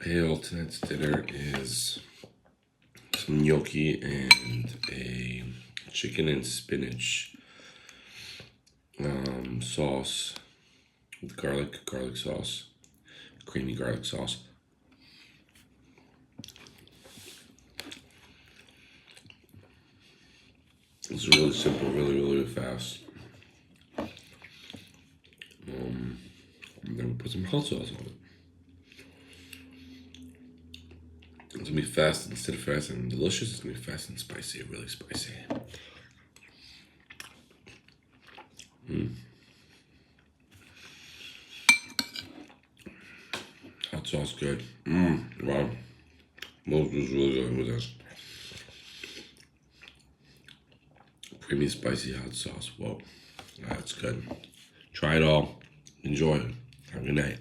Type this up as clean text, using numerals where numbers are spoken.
Hail, tonight's dinner is some gnocchi and a chicken and spinach sauce with garlic sauce, creamy garlic sauce. It's really simple, really fast. And then we put some hot sauce on it. It's gonna be fast instead of fast and delicious. It's gonna be fast and spicy, really spicy. Hot sauce good. Wow. Most was really good with this. Creamy, spicy hot sauce. Whoa. That's good. Try it all. Enjoy. Have a good night.